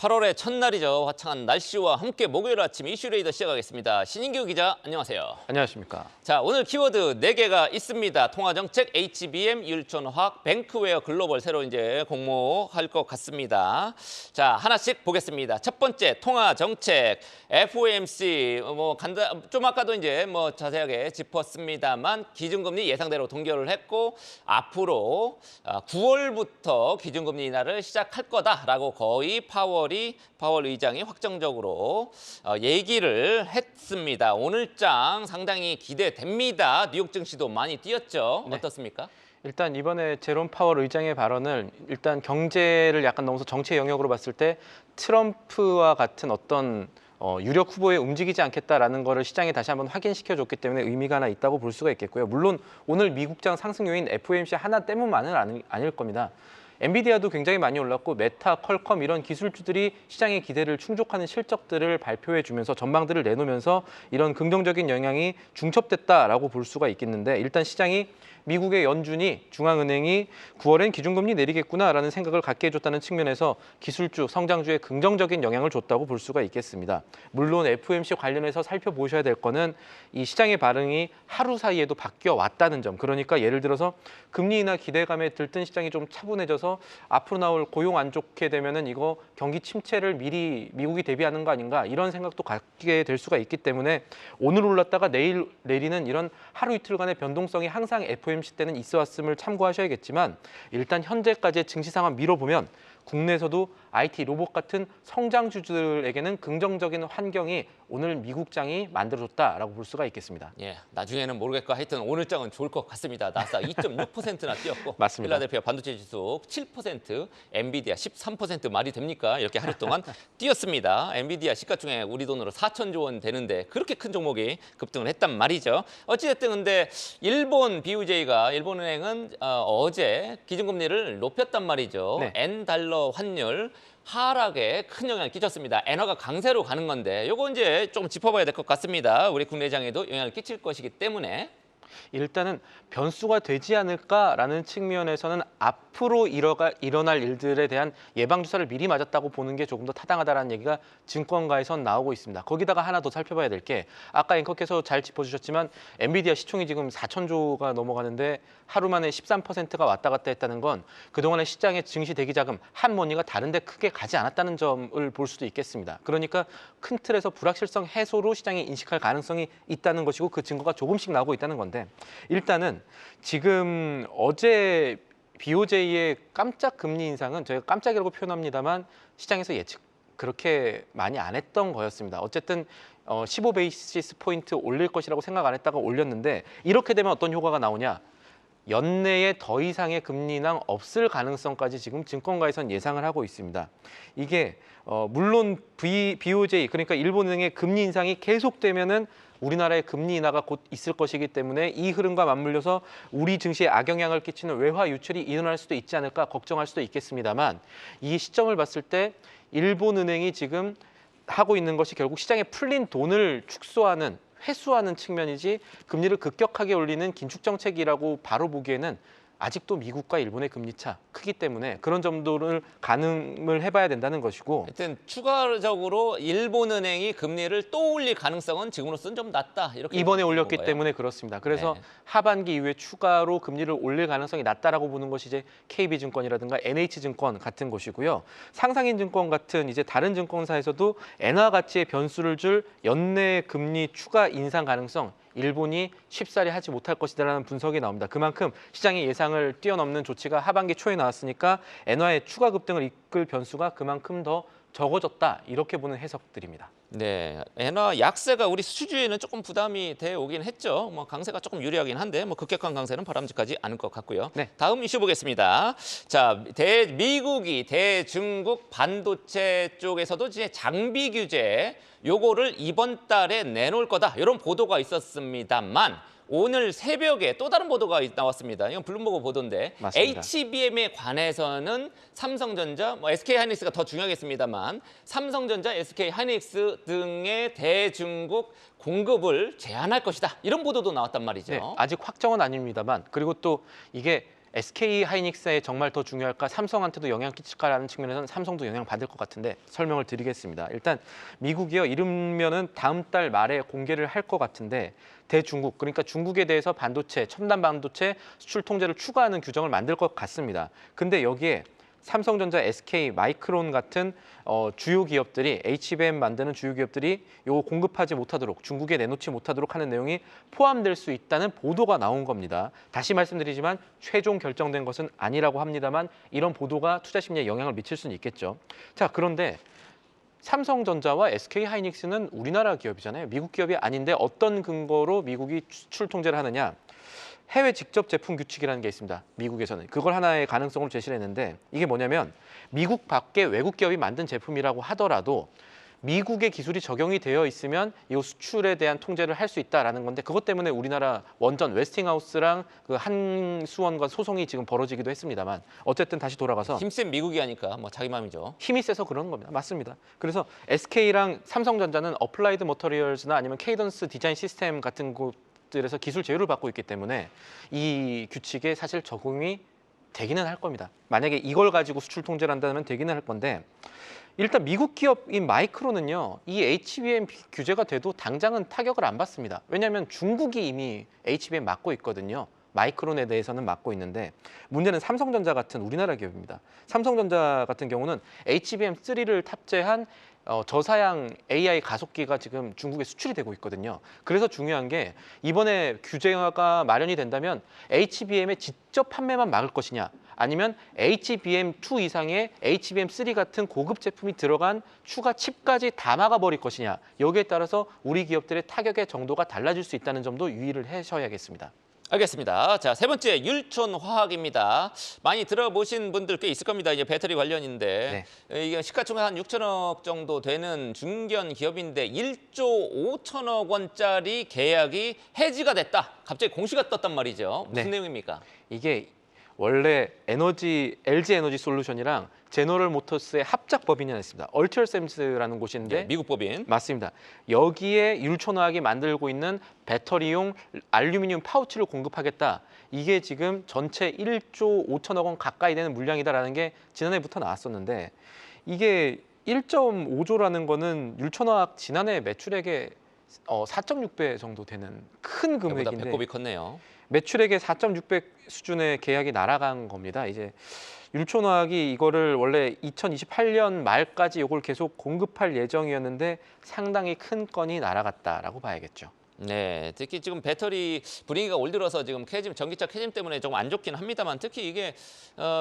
8월의 첫날이죠. 화창한 날씨와 함께 목요일 아침 이슈레이더 시작하겠습니다. 신인규 기자, 안녕하세요. 안녕하십니까. 자, 오늘 키워드 4개가 있습니다. 통화정책, HBM, 율촌화학, 뱅크웨어 글로벌 새로 이제 공모할 것 같습니다. 자, 하나씩 보겠습니다. 첫 번째, 통화정책, FOMC, 좀 아까도 이제 자세하게 짚었습니다만 기준금리 예상대로 동결을 했고 앞으로 9월부터 기준금리 인하를 시작할 거다라고 거의 파월 의장이 확정적으로 얘기를 했습니다. 오늘장 상당히 기대됩니다. 뉴욕 증시도 많이 뛰었죠. 네. 어떻습니까? 일단 이번에 제롬 파월 의장의 발언을 일단 경제를 약간 넘어서 정치의 영역으로 봤을 때 트럼프와 같은 어떤 유력 후보에 움직이지 않겠다라는 거를 시장에 다시 한번 확인시켜줬기 때문에 의미가 하나 있다고 볼 수가 있겠고요. 물론 오늘 미국장 상승 요인 FOMC 하나 때문만은 아닐 겁니다. 엔비디아도 굉장히 많이 올랐고 메타, 퀄컴 이런 기술주들이 시장의 기대를 충족하는 실적들을 발표해주면서 전망들을 내놓으면서 이런 긍정적인 영향이 중첩됐다라고 볼 수가 있겠는데 일단 시장이 미국의 연준이 중앙은행이 9월엔 기준금리 내리겠구나라는 생각을 갖게 해줬다는 측면에서 기술주, 성장주에 긍정적인 영향을 줬다고 볼 수가 있겠습니다. 물론 FOMC 관련해서 살펴보셔야 될 거는 이 시장의 반응이 하루 사이에도 바뀌어 왔다는 점. 그러니까 예를 들어서 금리 인하 기대감에 들뜬 시장이 좀 차분해져서 앞으로 나올 고용 안 좋게 되면은 이거 경기 침체를 미리 미국이 대비하는 거 아닌가 이런 생각도 갖게 될 수가 있기 때문에 오늘 올랐다가 내일 내리는 이런 하루 이틀간의 변동성이 항상 FOMC 때는 있어 왔음을 참고하셔야겠지만 일단 현재까지의 증시 상황 밀어보면 국내에서도 IT, 로봇 같은 성장주들에게는 긍정적인 환경이 오늘 미국장이 만들어줬다라고 볼 수가 있겠습니다. 예, 나중에는 모르겠고 하여튼 오늘장은 좋을 것 같습니다. 나스닥 2.6%나 뛰었고 맞습니다. 필라델피아 반도체 지수 7%, 엔비디아 13% 말이 됩니까? 이렇게 하루 동안 뛰었습니다. 엔비디아 시가총액 우리 돈으로 4천조 원 되는데 그렇게 큰 종목이 급등을 했단 말이죠. 어찌됐든 근데 일본 BOJ가 일본은행은 어제 기준금리를 높였단 말이죠. 네. N달러 환율 하락에 큰 영향을 끼쳤습니다. 엔화가 강세로 가는 건데 요거 이제 좀 짚어봐야 될 것 같습니다. 우리 국내장에도 영향을 끼칠 것이기 때문에 일단은 변수가 되지 않을까라는 측면에서는 앞으로 일어날 일들에 대한 예방주사를 미리 맞았다고 보는 게 조금 더 타당하다는 얘기가 증권가에선 나오고 있습니다. 거기다가 하나 더 살펴봐야 될 게 아까 앵커께서 잘 짚어주셨지만 엔비디아 시총이 지금 4천조가 넘어가는데 하루 만에 13%가 왔다 갔다 했다는 건 그동안의 시장의 증시 대기자금 한모니가 다른 데 크게 가지 않았다는 점을 볼 수도 있겠습니다. 그러니까 큰 틀에서 불확실성 해소로 시장이 인식할 가능성이 있다는 것이고 그 증거가 조금씩 나오고 있다는 건데 일단은 지금 어제 BOJ의 깜짝 금리 인상은 저희가 깜짝이라고 표현합니다만 시장에서 예측 그렇게 많이 안 했던 거였습니다. 어쨌든 15베이시스 포인트 올릴 것이라고 생각 안 했다가 올렸는데 이렇게 되면 어떤 효과가 나오냐? 연내에 더 이상의 금리 인상 없을 가능성까지 지금 증권가에선 예상을 하고 있습니다. 이게 물론 BOJ 그러니까 일본은행의 금리 인상이 계속되면은 우리나라의 금리 인하가 곧 있을 것이기 때문에 이 흐름과 맞물려서 우리 증시에 악영향을 끼치는 외화 유출이 일어날 수도 있지 않을까 걱정할 수도 있겠습니다만 이 시점을 봤을 때 일본은행이 지금 하고 있는 것이 결국 시장에 풀린 돈을 축소하는 회수하는 측면이지 금리를 급격하게 올리는 긴축 정책이라고 바로 보기에는 아직도 미국과 일본의 금리 차 크기 때문에 그런 점들을 가늠을 해봐야 된다는 것이고 하여튼 추가적으로 일본은행이 금리를 또 올릴 가능성은 지금으로서는 좀 낮다. 이렇게 이번에 올렸기 건가요? 때문에 그렇습니다. 그래서 네. 하반기 이후에 추가로 금리를 올릴 가능성이 낮다라고 보는 것이 이제 KB증권이라든가 NH증권 같은 곳이고요. 상상인증권 같은 이제 다른 증권사에서도 엔화 가치의 변수를 줄 연내 금리 추가 인상 가능성 일본이 쉽사리 하지 못할 것이라는 분석이 나옵니다. 그만큼 시장의 예상을 뛰어넘는 조치가 하반기 초에 나왔으니까 엔화의 추가 급등을 이끌 변수가 그만큼 더 적어졌다 이렇게 보는 해석들입니다. 네, 엔화 약세가 우리 수주에는 조금 부담이 돼 오긴 했죠. 강세가 조금 유리하긴 한데 급격한 강세는 바람직하지 않을 것 같고요. 네. 다음 이슈 보겠습니다. 자, 미국이 대중국 반도체 쪽에서도 이제 장비 규제 요거를 이번 달에 내놓을 거다 이런 보도가 있었습니다만 오늘 새벽에 또 다른 보도가 나왔습니다. 이건 블룸버그 보도인데 맞습니다. HBM에 관해서는 삼성전자, SK하이닉스가 더 중요하겠습니다만 삼성전자, SK하이닉스 등의 대중국 공급을 제한할 것이다. 이런 보도도 나왔단 말이죠. 네, 아직 확정은 아닙니다만 그리고 또 이게 SK 하이닉스에 정말 더 중요할까, 삼성한테도 영향 끼칠까라는 측면에서는 삼성도 영향 받을 것 같은데 설명을 드리겠습니다. 일단 미국이요, 이르면은 다음 달 말에 공개를 할 것 같은데 대중국, 그러니까 중국에 대해서 반도체, 첨단 반도체 수출 통제를 추가하는 규정을 만들 것 같습니다. 근데 여기에 삼성전자, SK, 마이크론 같은 주요 기업들이, HBM 만드는 주요 기업들이 요 공급하지 못하도록, 중국에 내놓지 못하도록 하는 내용이 포함될 수 있다는 보도가 나온 겁니다. 다시 말씀드리지만 최종 결정된 것은 아니라고 합니다만 이런 보도가 투자 심리에 영향을 미칠 수는 있겠죠. 자, 그런데 삼성전자와 SK하이닉스는 우리나라 기업이잖아요. 미국 기업이 아닌데 어떤 근거로 미국이 수출 통제를 하느냐? 해외 직접 제품 규칙이라는 게 있습니다. 미국에서는 그걸 하나의 가능성으로 제시를 했는데 이게 뭐냐면 미국 밖에 외국 기업이 만든 제품이라고 하더라도 미국의 기술이 적용이 되어 있으면 이 수출에 대한 통제를 할 수 있다라는 건데 그것 때문에 우리나라 원전 웨스팅하우스랑 그 한수원과 소송이 지금 벌어지기도 했습니다만 어쨌든 다시 돌아가서 힘센 미국이 하니까 뭐 자기 마음이죠. 힘이 세서 그런 겁니다. 맞습니다. 그래서 SK랑 삼성전자는 어플라이드 머터리얼즈나 아니면 케이던스 디자인 시스템 같은 곳들에서 기술 제휴를 받고 있기 때문에 이 규칙에 사실 적용이 되기는 할 겁니다. 만약에 이걸 가지고 수출 통제를 한다면 되기는 할 건데 일단 미국 기업인 마이크론은요, 이 HBM 규제가 돼도 당장은 타격을 안 받습니다. 왜냐하면 중국이 이미 HBM 막고 있거든요. 마이크론에 대해서는 막고 있는데 문제는 삼성전자 같은 우리나라 기업입니다. 삼성전자 같은 경우는 HBM3를 탑재한 저사양 AI 가속기가 지금 중국에 수출이 되고 있거든요. 그래서 중요한 게 이번에 규제가 마련이 된다면 HBM의 직접 판매만 막을 것이냐 아니면 HBM2 이상의 HBM3 같은 고급 제품이 들어간 추가 칩까지 다 막아버릴 것이냐 여기에 따라서 우리 기업들의 타격의 정도가 달라질 수 있다는 점도 유의를 하셔야겠습니다. 알겠습니다. 자, 세 번째 율촌화학입니다. 많이 들어보신 분들 꽤 있을 겁니다. 이제 배터리 관련인데 이게 시가총액 한 6천억 정도 되는 중견 기업인데 1조 5천억 원짜리 계약이 해지가 됐다. 갑자기 공시가 떴단 말이죠. 무슨 내용입니까? 이게 원래 LG 에너지 솔루션이랑 제너럴 모터스의 합작 법인이 하나 있습니다. 얼티얼샘스라는 곳인데 미국 법인. 맞습니다. 여기에 율촌화학이 만들고 있는 배터리용 알루미늄 파우치를 공급하겠다. 이게 지금 전체 1조 5천억 원 가까이 되는 물량이다라는 게 지난해부터 나왔었는데 이게 1.5조라는 거는 율촌화학 지난해 매출액의 4.6배 정도 되는 큰 금액인데 배꼽이 컸네요. 매출액의 4.6배 수준의 계약이 날아간 겁니다. 이제 율촌화학이 이거를 원래 2028년 말까지 이걸 계속 공급할 예정이었는데 상당히 큰 건이 날아갔다라고 봐야겠죠. 네, 특히 지금 배터리 분위기가 올 들어서 지금 캐즘 전기차 캐즘 때문에 조금 안 좋긴 합니다만 특히 이게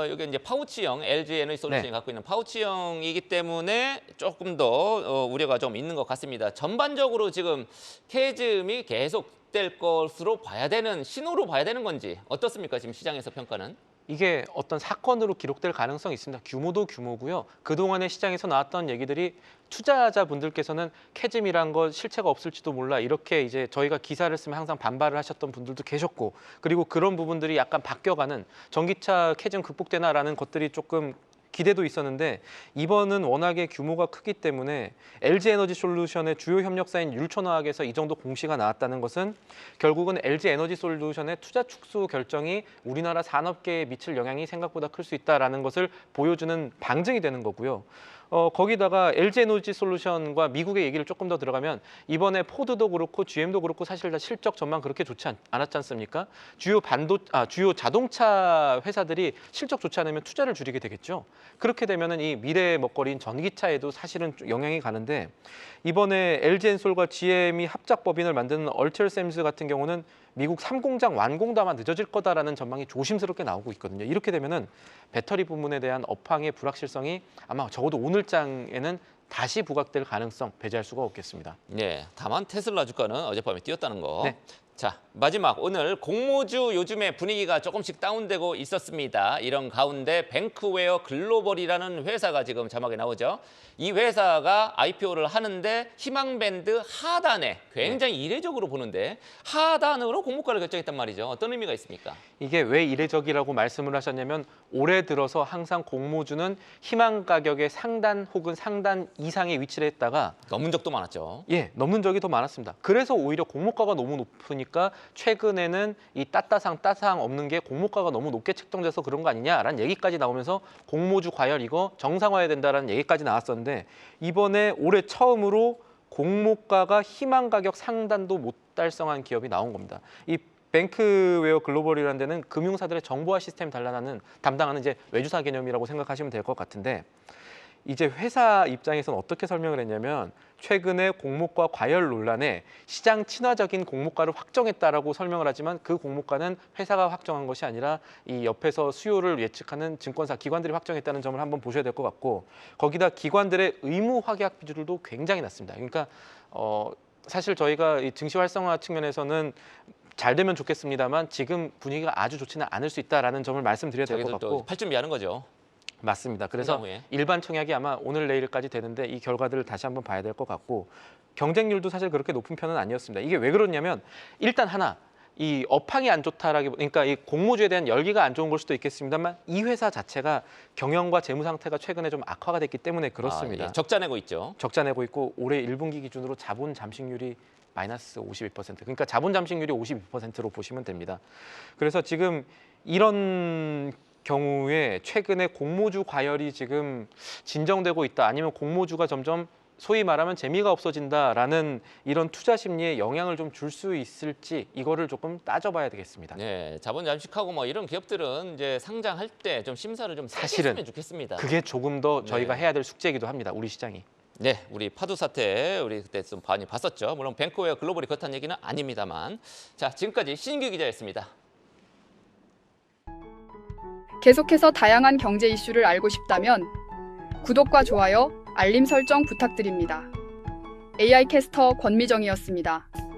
여기 이제 파우치형 LG 에너지 솔루션이 갖고 있는 파우치형이기 때문에 조금 더 우려가 좀 있는 것 같습니다. 전반적으로 지금 캐즘이 계속 될 것으로 봐야 되는 신호로 봐야 되는 건지 어떻습니까? 지금 시장에서 평가는? 이게 어떤 사건으로 기록될 가능성이 있습니다. 규모도 규모고요. 그동안의 시장에서 나왔던 얘기들이 투자자분들께서는 캐즘이란 거 실체가 없을지도 몰라 이렇게 이제 저희가 기사를 쓰면 항상 반발을 하셨던 분들도 계셨고 그리고 그런 부분들이 약간 바뀌어가는 전기차 캐즘 극복되나라는 것들이 조금 기대도 있었는데 이번은 워낙에 규모가 크기 때문에 LG 에너지 솔루션의 주요 협력사인 율촌화학에서 이 정도 공시가 나왔다는 것은 결국은 LG 에너지 솔루션의 투자 축소 결정이 우리나라 산업계에 미칠 영향이 생각보다 클 수 있다는 것을 보여주는 방증이 되는 거고요. 거기다가 LG 에너지 솔루션과 미국의 얘기를 조금 더 들어가면 이번에 포드도 그렇고 GM도 그렇고 사실 다 실적 전망 그렇게 좋지 않았지 않습니까? 주요 자동차 회사들이 실적 좋지 않으면 투자를 줄이게 되겠죠. 그렇게 되면은 이 미래의 먹거리인 전기차에도 사실은 영향이 가는데 이번에 LG엔솔과 GM이 합작 법인을 만드는 얼티얼샘스 같은 경우는 미국 3공장 완공도 아마 늦어질 거다라는 전망이 조심스럽게 나오고 있거든요. 이렇게 되면은 배터리 부문에 대한 업황의 불확실성이 아마 적어도 오늘 장에는 다시 부각될 가능성 배제할 수가 없겠습니다. 네, 다만 테슬라 주가는 어젯밤에 뛰었다는 거. 네. 자, 마지막 오늘 공모주 요즘에 분위기가 조금씩 다운되고 있었습니다. 이런 가운데 뱅크웨어 글로벌이라는 회사가 지금 자막에 나오죠. 이 회사가 IPO를 하는데 희망밴드 하단에 굉장히 이례적으로 보는데 하단으로 공모가를 결정했단 말이죠. 어떤 의미가 있습니까? 이게 왜 이례적이라고 말씀을 하셨냐면 올해 들어서 항상 공모주는 희망 가격의 상단 혹은 상단 이상의 위치를 했다가 넘은 적도 많았죠. 넘는 적이 더 많았습니다. 그래서 오히려 공모가가 너무 높으니 보니까 최근에는 이 따따상 없는 게 공모가가 너무 높게 책정돼서 그런 거 아니냐라는 얘기까지 나오면서 공모주 과열 이거 정상화해야 된다라는 얘기까지 나왔었는데 이번에 올해 처음으로 공모가가 희망 가격 상단도 못 달성한 기업이 나온 겁니다. 이 뱅크웨어 글로벌이라는 데는 금융사들의 정보화 시스템 담당하는 이제 외주사 개념이라고 생각하시면 될 것 같은데 이제 회사 입장에서는 어떻게 설명을 했냐면 최근에 공모가 과열 논란에 시장 친화적인 공모가를 확정했다라고 설명을 하지만 그 공모가는 회사가 확정한 것이 아니라 이 옆에서 수요를 예측하는 증권사 기관들이 확정했다는 점을 한번 보셔야 될 것 같고 거기다 기관들의 의무 확약 비율도 굉장히 낮습니다. 그러니까 사실 저희가 이 증시 활성화 측면에서는 잘 되면 좋겠습니다만 지금 분위기가 아주 좋지는 않을 수 있다라는 점을 말씀드려야 될 것 저희들 같고 또 팔 준비하는 거죠. 맞습니다. 그래서 후에. 일반 청약이 아마 오늘 내일까지 되는데 이 결과들을 다시 한번 봐야 될 것 같고 경쟁률도 사실 그렇게 높은 편은 아니었습니다. 이게 왜 그러냐면 일단 하나 이 업황이 안 그러니까 이 공모주에 대한 열기가 안 좋은 걸 수도 있겠습니다만 이 회사 자체가 경영과 재무 상태가 최근에 좀 악화가 됐기 때문에 그렇습니다. 예. 적자 내고 있죠. 적자 내고 있고 올해 1분기 기준으로 자본 잠식률이 마이너스 52%. 그러니까 자본 잠식률이 52%로 보시면 됩니다. 그래서 지금 이런 경우에 최근에 공모주 과열이 지금 진정되고 있다. 아니면 공모주가 점점 소위 말하면 재미가 없어진다라는 이런 투자 심리에 영향을 좀 줄 수 있을지 이거를 조금 따져봐야 되겠습니다. 네, 자본 잠식하고 뭐 이런 기업들은 이제 상장할 때 좀 심사를 좀 사실은 했으면 좋겠습니다. 그게 조금 더 저희가 네. 해야 될 숙제이기도 합니다. 우리 시장이. 네, 우리 파도 사태 우리 그때 좀 많이 봤었죠. 물론 뱅크웨어 글로벌이 그렇다는 얘기는 아닙니다만. 자, 지금까지 신규 기자였습니다. 계속해서 다양한 경제 이슈를 알고 싶다면 구독과 좋아요, 알림 설정 부탁드립니다. AI 캐스터 권미정이었습니다.